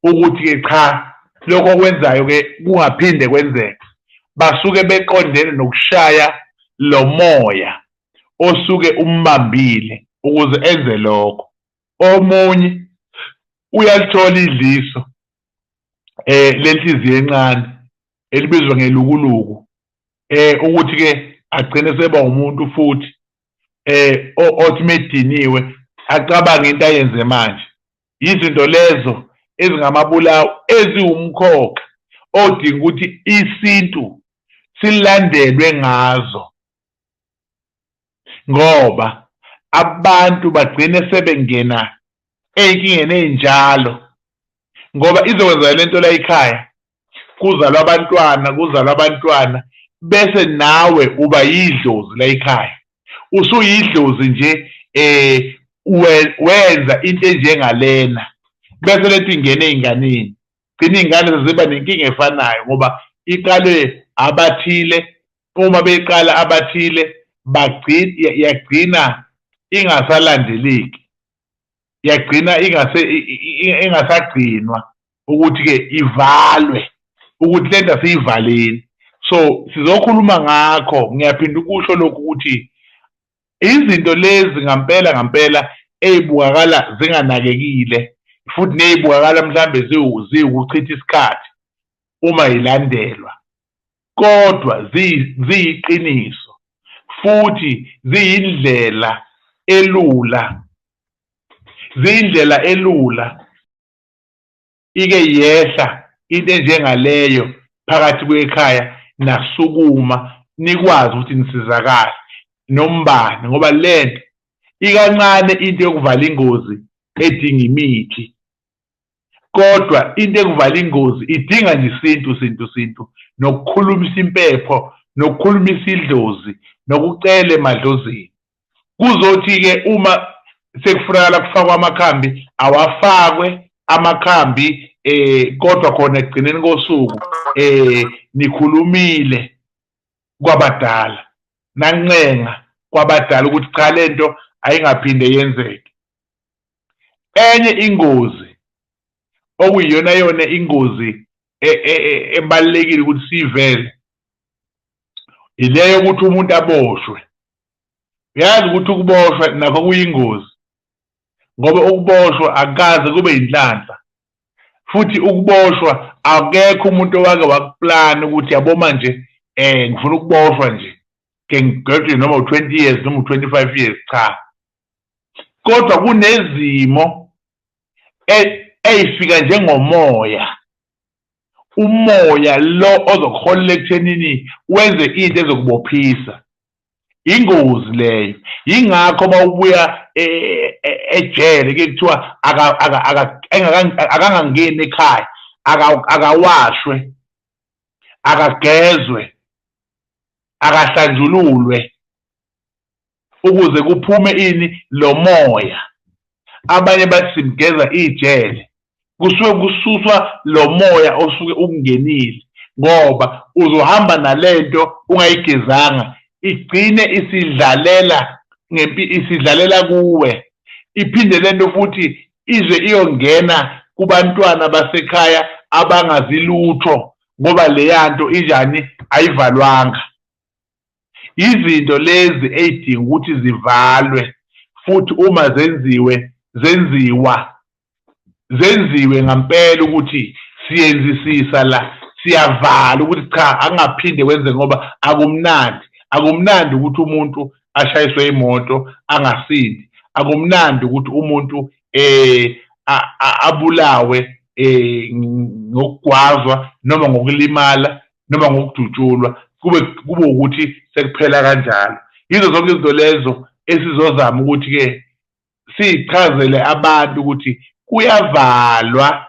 ukuthi-ke cha, lokho okwenzayo-ke kungaphinde kwenzeka. Basuke beqondene nokushaya lo moya osuke umbambile ukuze enze lokho. Omunye uyalithola idliso lenhliziyo encane elibizwa ngelukuluku, ukuthi-ke agcine seba umuntu futhi othi mediniwe acabange into ayenze manje. Izinto lezo ezingamabulawo eziwumkhokha odinga ukuthi isintu silandelwe ngazo, ngoba abantu bagcine sebengena ey'nkingeni ey'njalo ngoba izokwenza lento la ekhaya, kuzalwa abantwana bese nawe uba yidlozi la ekhaya. Usuyidlozi nje wenza into enjengalena bese lethi ingene ey'nganeni, gcina iy'ngane ziba nenkinga efanayo ngoba iqalwe abathile. Uma beyiqala abathile yagcina ingasalandeleki, yagcina ingasagcinwa ukuthi-ke ivalwe ukuthi lento asiyivaleni. So sizokhuluma ngakho, ngiyaphinda ukusho lokhu ukuthi izinto lezi ngampela ey'bukakala zinganakekile futhi ney'bukakala mhlambe ziwukuchitha isikhathi uma yilandelwa, kodwa ziyiqiniso futhi ziyindlela elula ike yehla into enjengaleyo phakathi kwekhaya nasukuma nikwazi ukuthi nisizakale nombani ngoba lento ikancane into yokuvala ingozi edinga imithi kodwa into ekuvala ingozi idinga nje isintu nokukhulumisa impepho nokukhulumisa idlozi nokucela emadlozini kuzothi-ke uma sekufunakala kufakwa amakhambi awafakwe amakhambi kodwa khona ekugcineni kosuku nikhulumile kwabadala nancenga kwabadala ukuthi cha lento ayingaphinde yenzeke. Enye ingozi okuyiyona ingozi ebalekile ukuthi sivele ileyo ukuthi umuntu aboshwe. Uyazi ukuthi ukuboshwa nakho kuyingozi ngoba ukuboshwa akaze kube inhlanhla futhi ukuboshwa akekho umuntu owake wakuplana ukuthi yabo manje ngifuna ukuboshwa nje ke ngigcwele noma u20 years noma u25 years cha kodwa kunezimo eyifika njengomoya umoya lo ozokholela ekuthenini wenze into ezokubophisa ingozi leyo yingakho bawubuya ejele ke kuthiwa akangangeni ekhaya akawashwe akagezwe akahlanjululwe ukuze kuphume ini lo moya. Abanye bathi simgeza ijele kusuke kususwa lo moya osuke ukungenile ngoba uzohamba nalento ungayigezanga igcine isidlalela kuwe iphinde lento futhi ize iyongena kubantwana basekhaya abangazilutho ngoba leyanto injani ayivalwanga. Izinto lezi ezidinga ukuthi zivalwe futhi uma zenziwe ngampela ukuthi siyenzisisa la siyavala ukuthi cha angaphinde kwenze ngoba akumnandi ukuthi umuntu ashayiswe imoto angasindi akumnandi ukuthi umuntu abulawe ngokugwazwa noma ngokulimala noma ngokudutshulwa kube ukuthi sekuphela kanjalo. Yizo zonke izinto lezo esizozama ukuthi-ke sichazele abantu ukuthi kuyavalwa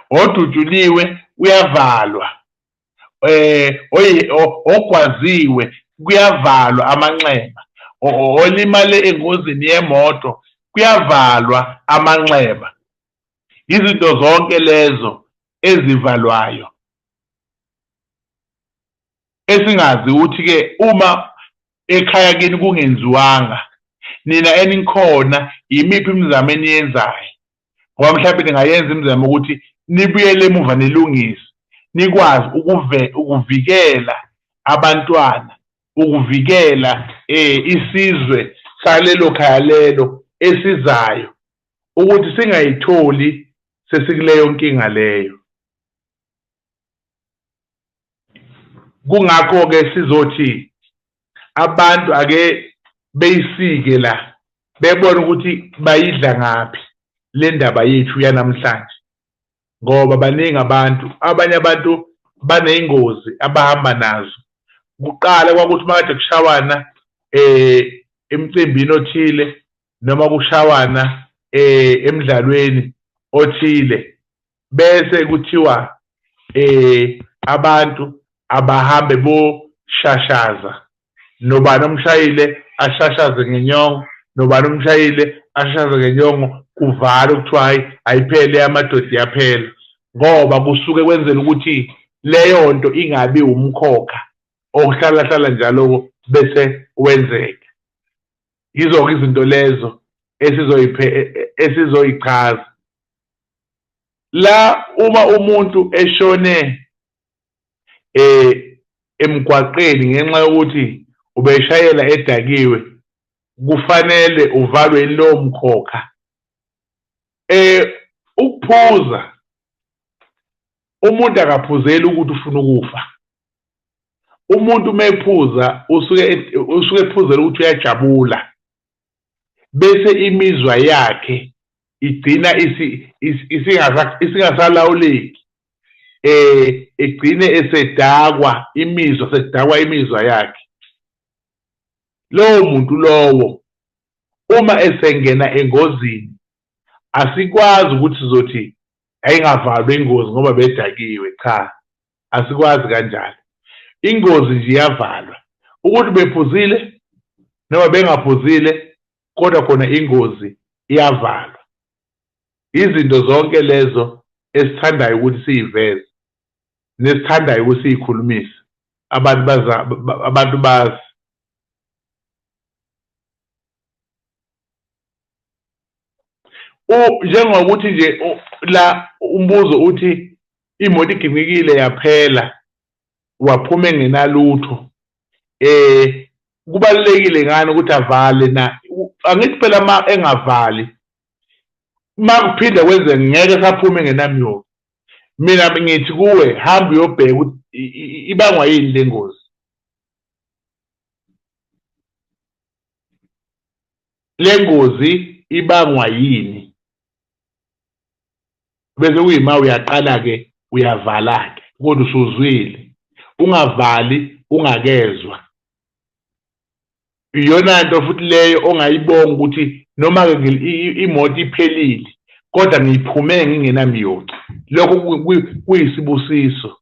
odutshuliwe kuyavalwa ogwaziwe kuyavalwa amanxeba olimale engozini yemoto kuyavalwa amanxeba. Izinto zonke lezo ezivalwayo esingazi ukuthi-ke uma ekhaya kini kungenziwanga nina enikhona yimiphi imizamo eniyenzayo ngoba mhlawumbe ningayenza imizamo ukuthi nibuyele emuva nilungise nikwazi ukuvikela abantwana ukuvikela isizwe salelo khaya lelo esizayo ukuthi singayitholi sesikuleyo nkinga leyo. Kungakho-ke sizothi abantu ake beyisike la bebona ukuthi bayidla ngaphi le ndaba yethu yanamhlanje ngoba baningi abantu abanye abantu baneyingozi abahamba nazo. Kuqala kwakuthi makade kushawana emcimbini othile noma kushawana emidlalweni othile bese kuthiwa abantu abahambe boshashaza nobani omshayile ashashaze ngenyongo nobani omshayile ashashaze ngenyongo kuvala ukuthiwa hayi ayiphele amadoda yaphela ngoba kusuke kwenzela ukuthi leyo nto ingabi umkhokha okuhlala njalo bese wenzeka. Yizo-ke izinto lezo esizoyichaza la uma umuntu eshone emgwaqeni ngenxa yokuthi ubeshayela edakiwe kufanele uvalwe lo mkhokha. Ukuphuza umuntu akaphuzeli ukuthi ufuna ukufa umuntu mephuza usuke ephuzela ukuthi uyajabula bese imizwa yakhe igcina isingasalawuleki egcine esedakwa imizwa yakhe. Lowo muntu lowo uma esengena engozini asikwazi ukuthi sizothi ayingavalwa ingozi ngoba bedakiwe, cha, asikwazi kanjalo. Ingozi nje iyavalwa ukuthi bephuzile noma bengaphuzile, kodwa khona ingozi iyavalwa. Izinto zonke lezo esithandayo ukuthi siyiveze nesithandayo ukuthi siyikhulumise abantu bazi. Njengokuthi nje la umbuzo uthi imoto igiqikile yaphela waphuma engenalutho, kubalulekile ngani ukuthi avale na? Angithi phela ma engavali, ma kuphinda kwenze ngeke saphume engenamyoyo. Mina ngithi kuwe hamba uyobheka ukuthi ibangwa yini le ngozi. Le ngozi ibangwa yini? Bese kuyima uyaqala-ke uyavala-ke, kodwa usuzwile. Ungavali ungakezwa. Iyona nto futhi leyo ongayibonga ukuthi noma-ke imoto iphelile kodwa ngiphume ngingenamyoyo. Lokho kuyisibusiso.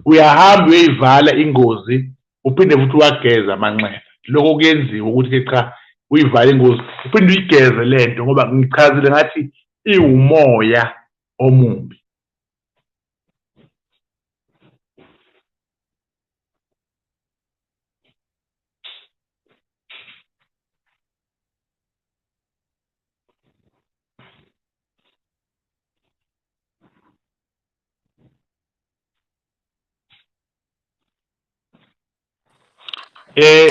Uyahamba uyoyivala ingozi uphinde futhi wageza amanxeba. Lokho kuyenziwa ukuthi cha uyivala ingozi uphinde uyigeze lento ngoba ngichazile ngathi iwumoya omubi.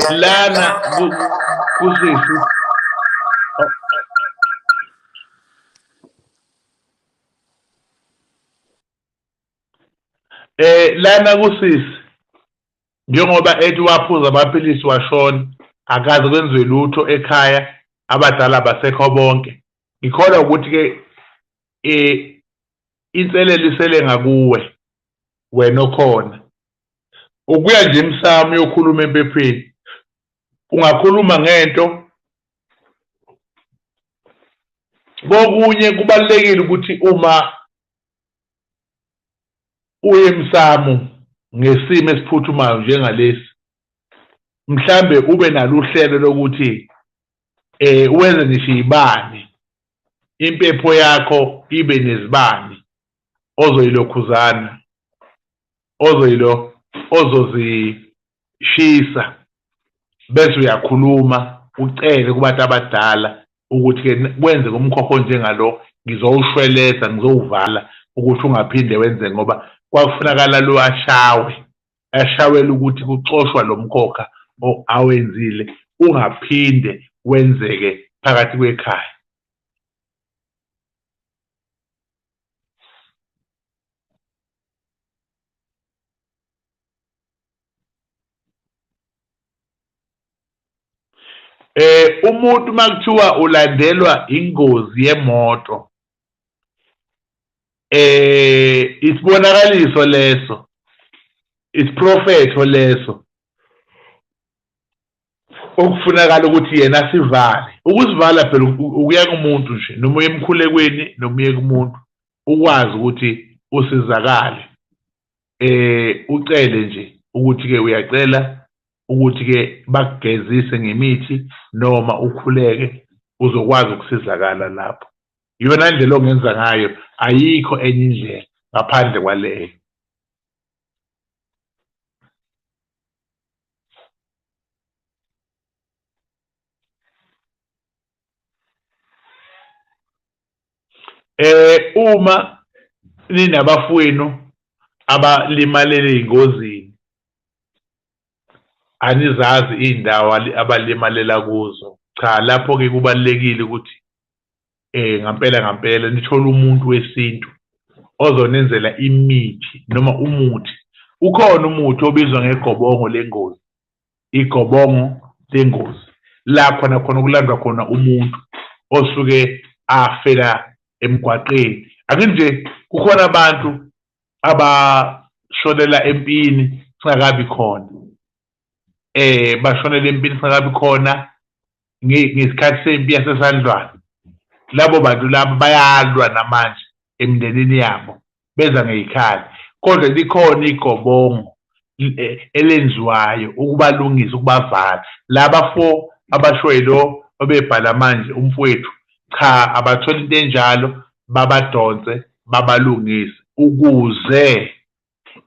Lana kusisi lana kusisi njengoba ethi waphuza amaphilisi washona akaze kwenziwe lutho ekhaya, abadala basekho bonke. Ngikholwa ukuthi ke inselelo isele ngakuwe wena okhona. Ukuya nje emsamo uyokhuluma empepheni. Ungakhuluma ngento kokunye kubalulekile ukuthi uma uye emsamo ngesimo esiphuthumayo njengalesi, mhlambe ube nalo uhlelo lokuthi wenze ngisho ibani, impepho yakho ibe nezibani ozoyilokhuzana, ozozishisa, bese uyakhuluma ucele kubantu abadala ukuthi ke wenze ngomkhokho njengalo, ngizowushweleza ngizowuvala ukuthi ungaphinde wenze, ngoba kwakufunakala lo ashawela ukuthi kuxoshwa lo mkhokha awenzile ungaphinde wenzeke phakathi kwekhaya. Umuntu makuthiwa ulandelwa ingozi yemoto, isibonakaliso leso, isiprofetho leso okufunakala ukuthi yena sivale. Ukusivala phela ukuya kumuntu nje, noma uye emkhulekweni noma uye kumuntu, ukwazi ukuthi usizakale. Ucele nje ukuthi ke uyacela ukuthi ke bakugezise ngemithi noma ukhuleke uzokwazi ukusizakala lapho. Iyona ndlela ongenza ngayo, ayikho enye indlela ngaphandle kwaleyo. Uma ninabafowenu abalimalele ey'ngozini, anizazi iy'ndawo abalimalela kuzo, cha, lapho-ke kubalulekile ukuthi ngampela nithole umuntu wesintu ozonenzela imithi noma umuthi ukhona umuthi obizwa ngegobongo lengozi, igobongo lengozi, la khona kulandwa khona umuntu osuke afela emgwaqeni. Ake nje kukhona abantu abashonela empini singakabi khona, bashonela empini singakabi khona ngesikhathi sempi yasesandlwana. Labo bantu labo bayalwa namanje emndenini yabo beza ngey'khali, kodwa likhona igobongo elenziwayo ukubalungisa, ukubavala. Laba 4 abashoyo lo obebhala manje umfowethu, cha abathola into enjalo, babadonse babalungise ukuze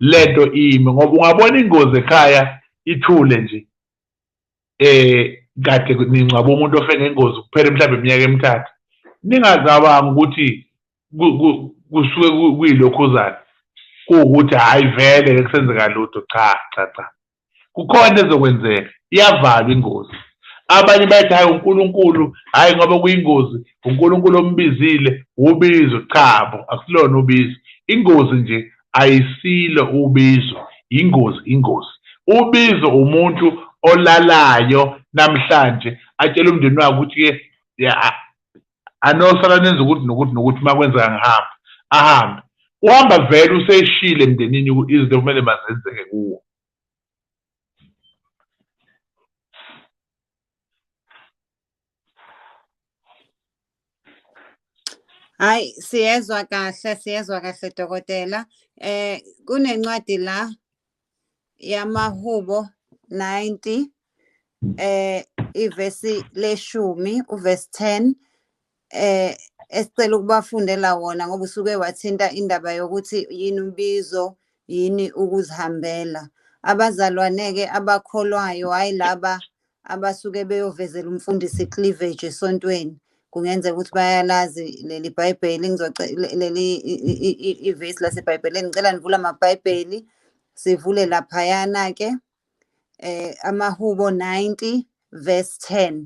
lento ime, ngoba ungabona ingozi ekhaya ithule nje, kade ningcwaba umuntu ofe ngengozi kuphela mhlawumbe iminyaka emithathu, ningazabanga ukuthi kusuke kuyilokhuzana, kuwukuthi hhayi vele kusenzeka lutho. Cha, kukhona ezokwenzeka, iyavalwa ingozi. Abanye bathi hayi uNkulunkulu, hhayi ngoba kuyingozi uNkulunkulu ombizile ubizo. Cha bo, akusilona ubizo. Ingozi nje ayisilo ubizo, ingozi. Ubizo umuntu olalayo namhlanje atshela umndeni wakhe ukuthi-ke anosala nenza ukuthi nokuthi uma kwenzeka ngihamba, ahambe. Uhamba vele useshile emndenini izinto kumele mazenzeke kuwo. Hayi, siyezwa kahle dokotela. Kunencwadi la yamaHubo 90 ivesi 10 uvesi 10 esicela ukubafundela wona ngoba usuke wathinta indaba yokuthi yini umbizo, yini ukuzihambela. Abazalwane-ke abakholwayo, hhayi laba abasuke beyovezela umfundisi cleavage esontweni, kungenzeka ukuthi bayalazi leli Bhayibheli. Leli ivesi laseBhayibhelini, ngicela nivule amabhayibheli sivule laphayana-ke amaHubo 90 verse 10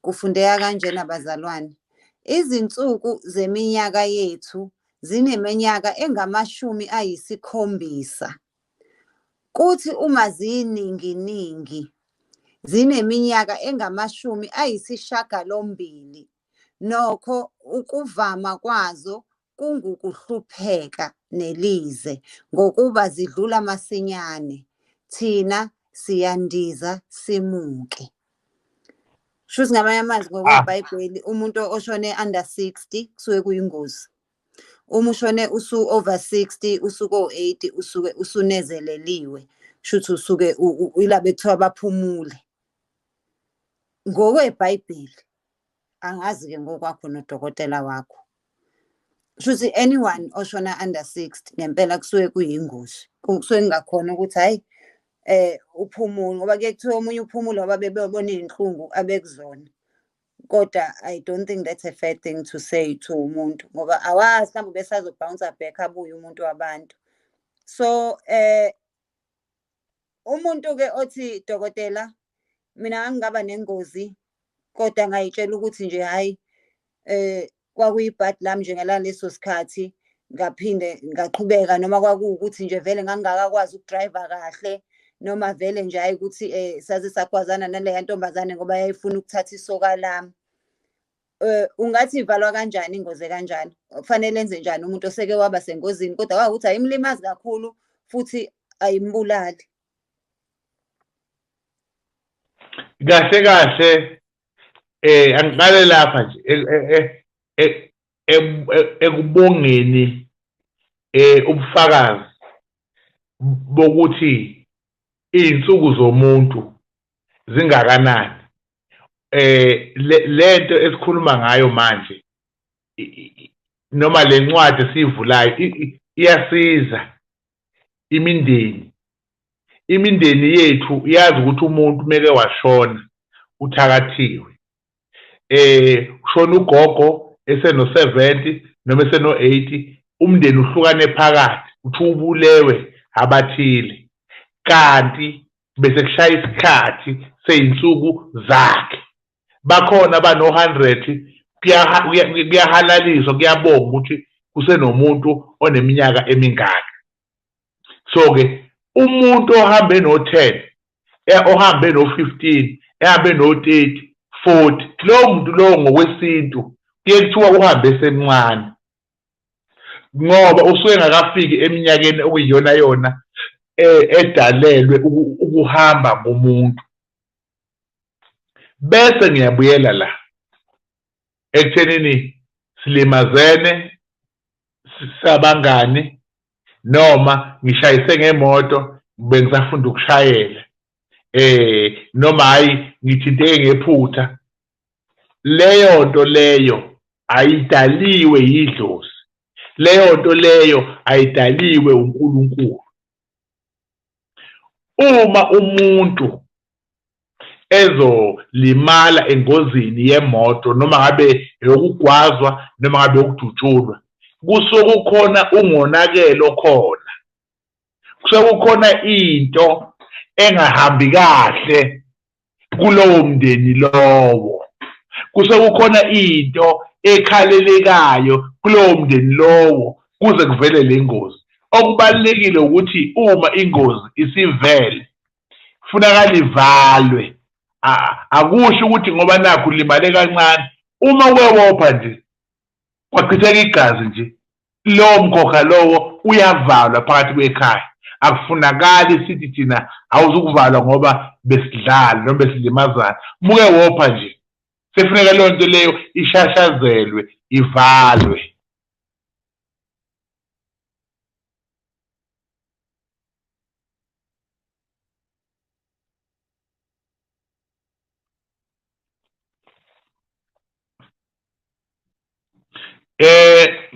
kufundeka kanjena bazalwane: izinsuku zeminyaka yethu zineminyaka engama-70, kuthi uma ziyiningi zineminyaka engama-80, nokho ukuvama kwazo kungukuhlupheka nelize, ngokuba zidlula masinyane, thina siyandiza simuke. Shuthi ngamanye amazwi ngokweBhayibheli umuntu oshone under 60 kusuke kuyingozi. Uma ushone usu-over 60 usuko-80 usuke usunezeleliwe, shuthi usuke ilabo ekuthiwa baphumule ngokweBhayibheli. Angazi-ke ngokwakho nodokotela wakho. Shuthi anyone oshona under 60 ngempela kusuke kuyingozi, kusuke kungakhona ukuthi hhayi uphumule, ngoba kuye kuthiwa omunye uphumule ngoba bebona iy'nhlungu abekuzona. Kodwa I don't think that's a fair thing to say to umuntu, ngoba awazi mhlawumbe besazobhouncer back abuye umuntu wabantu. So umuntu-ke othi dokotela, mina ngingaba nengozi kodwa ngayitshela ukuthi nje hhayi kwakuyibhadi lami nje ngaleso sikhathi, ngaphinde ngaqhubeka, noma kwakuwukuthi nje vele ngangingakakwazi ukudrayiva kahle, noma vele nje hhayi ukuthi saze sakwazana naleya ntombazane ngoba yayifuna ukuthatha isoka lami. Ungathi ivalwa kanjani ingozi kanjani? Kufanele enze njani umuntu oseke waba sengozini kodwa kwakuthi ayimlimazi kakhulu futhi ayimbulali? Kahle angiqale lapha nje ekubongeni ubufakazi bokuthi iy'nsuku zomuntu zingakanani. Lento esikhuluma ngayo manje noma le ncwadi esiyivulayo iyasiza imindeni yethu yazi ukuthi umuntu meke washona uthakathiwe. Ushona ugogo eseno-70 noma eseno-80, umndeni uhlukane phakathi uthi ubulewe abathile, kanti bese kushaya isikhathi sey'nsuku zakhe. Bakhona abano-100 kuyahalaliswa, kuyabonga ukuthi kusenomuntu oneminyaka emingaka. So-ke umuntu ohambe no-10 ohambe no-15 ehambe no-30 40 lowo muntu lowo ngokwesintu kuye kuthiwa uhambe esemncane ngoba usuke engakafiki eminyakeni okuyiyona yona edalelwe ukuhamba ngomuntu. Bese ngiyabuyela la ekuthenini silimazene sabangani noma ngishayise ngemoto bengisafunda ukushayela noma hayi ngithinteke ngephutha. Leyo nto leyo ayidaliwe yidlozi, leyo nto leyo ayidaliwe uNkulunkulu. Uma umuntu ezolimala engozini yemoto noma ngabe eyokugwazwa noma ngabe ukudutshulwa, kusuke kukhona ungonakelo khona, kusuke kukhona into engahambi kahle kulowo mndeni lowo, kusuke kukhona into ekhalelekayo kulowo mndeni lowo kuze kuvele le ngozi. Okubalulekile ukuthi uma ingozi isivele kufunakala ivalwe. Akusho ukuthi ngoba nakho ulimale kancane, uma wewopha nje kwachitheka igazi nje, lowo mkhokha lowo uyavalwa phakathi kwekhaya. Akufunakali sithi thina awuzukuvalwa ngoba besidlala noma besilimazana. Muke wopha nje sefuneka leyo nto leyo ishashazelwe, ivalwe.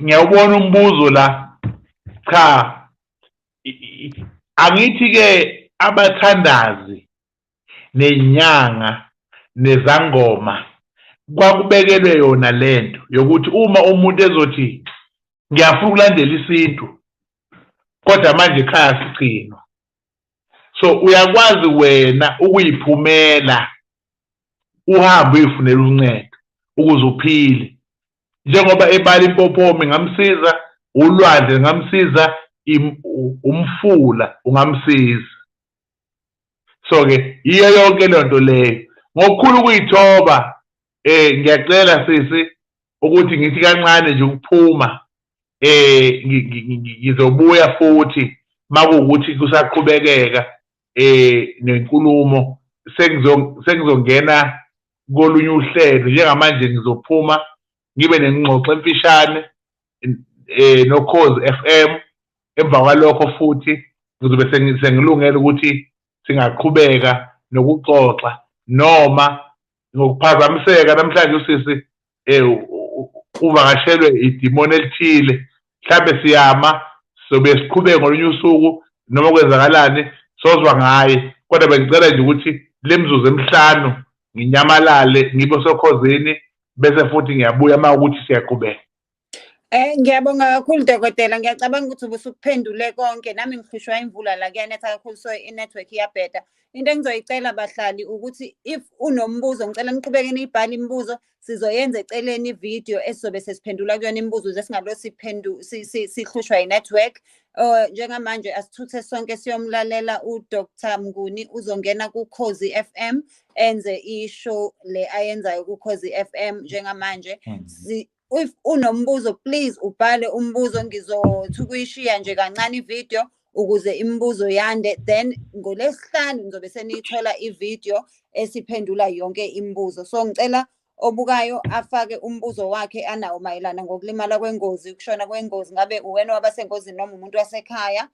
Ngiyawubona umbuzo la. Cha, angithi-ke abathandazi nenyanga nezangoma kwakubekelwe yona lento yokuthi uma umuntu ezothi ngiyafuna ukulandela isintu kodwa manje ekhaya sigcinwa, so uyakwazi wena ukuyiphumela uhambe uyifunela uncedo ukuze uphile. Njengoba ebala impophoma ngamsiza, ulwandle ngamsiza, umfula ungamsiza. So-ke iyo yonke le nto leyo ngokukhulu ukuyithoba. Ngiyacela sisi ukuthi ngithi kancane nje ukuphuma, ngizobuya futhi makuwukuthi kusaqhubekeka nenkulumo, sengizongena kolunye uhlelo. Njengamanje ngizophuma ngibe nengxoxo emfishane noKhozi FM. Emva kwalokho futhi ngizobe sengilungele ukuthi singaqhubeka nokuxoxa noma ngokuphazamiseka. Namhlanje usisi uvakashelwe idimoni elithile, mhlambe siyama sobe siqhubeke ngolunye usuku noma kwenzakalani sozwa ngaye, kodwa bengicela nje ukuthi le mizuzu emihlanu nginyamalale ngibe sokhozini bese futhi ngiyabuya uma ukuthi siyaqhubeka. Ngiyabonga kakhulu Dokotela, ngiyacabanga ukuthi ubusukuphendule konke. Nami ngihlushwa imvula la kuyanetha kakhulu, so inetwork iyabheda. Into engizoyicela bahlali ukuthi if unombuzo ngicela niqhubeke niyibhala imibuzo, sizoyenza eceleni ivideo esizobe sesiphendula kuyona imibuzo ze singalo sihlushwa inetwork. Njengamanje asithuthe sonke siyomlalela uDr Mnguni, uzongena kuKhozi FM enze ishow le ayenzayo kuKhozi FM njengamanje. If unombuzo please ubhale umbuzo, ngizothi ukuyishiya nje kancane ivideo ukuze imibuzo yande, then ngoLesihlanu ngizobe seniyithola ivideo esiphendula yonke imibuzo. So ngicela obukayo afake umbuzo wakhe anawo mayelana ngokulimala kwengozi, ukushona kwengozi, ngabe uwena wabasengozini noma umuntu wasekhaya.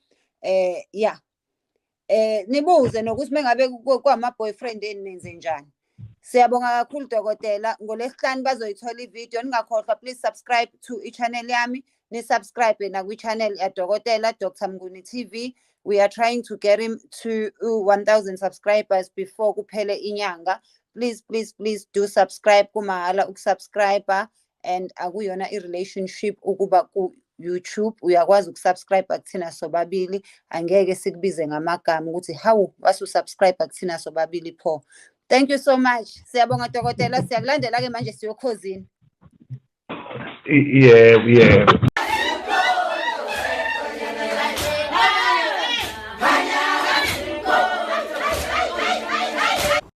Nibuze nokuthi mengabe kwama-boyfriend eni nenze njani. Siyabonga kakhulu Dokotela. ngoLesihlanu bazoyithola ivideo. Ningakhohlwa please subscribe to i-channel yami, ni-subscribe na kwi-channel ya Dokotela Dr Mnguni TV. We are trying to get him to 1000 subscribers before kuphele inyanga. Please do subscribe. Kumahala ukusubscribe, and akuyona i-relationship ukuba ku-YouTube uyakwazi ukusubscribe kuthina sobabili. Angeke sikubize ngamagama ukuthi hawu wasusubscribe kuthina sobabili pho. Thank you so much. Siyabonga Dokotela, siyakulandela ke manje siyokhozini. Yeah.